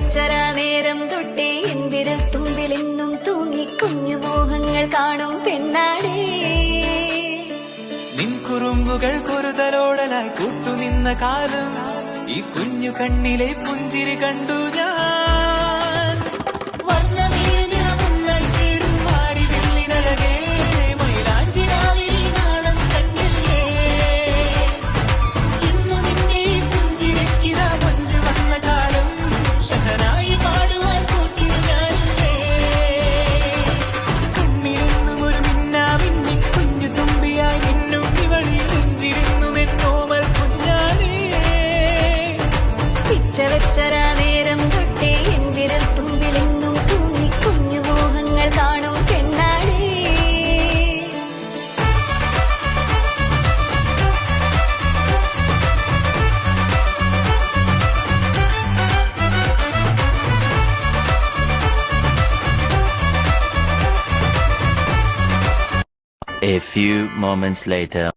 പിച്ചവച്ചരാ നേരം തൊട്ടേ എന്തിരൽ തുമ്പിലെന്നും തൂങ്ങി കുഞ്ഞു മോഹങ്ങൾ കാണും പെണ്ണാടേ. നിൻ കുറുമ്പുകൾ കുറുതലോടലായി കൂട്ടുനിന്ന കാലം ഈ കുഞ്ഞു കണ്ണിലെ പുഞ്ചിരി കണ്ടു ഞാൻ. വർണ്ണമേനിറമുന്നായി ചേരും മാറി വെള്ളിനഴകേ, മൈലാഞ്ചി രാവിൽ നാണം കണ്ടില്ലേ. ഇന്നു നിന്നെ പുഞ്ചിരിക്കിതാ മഞ്ചു വന്ന കാലം, ഷഹനായി പാടുവാൻ കൂട്ടിരുന്നാലേ. കണ്ണിലെന്നും ഒരു മിന്നാ മിന്നി കുഞ്ഞു തുമ്പിയായി നിന്നും ഇവളി നെഞ്ചിരുന്നു എന്നോമൽ കുഞ്ഞാണേ. പിച്ചവച്ചരാ നേരം തൊട്ടേ എന്തിരൽ തുമ്പിലെന്നും തൂങ്ങി കുഞ്ഞു മോഹങ്ങൾ കാണും പെണ്ണാടേ. A few moments later.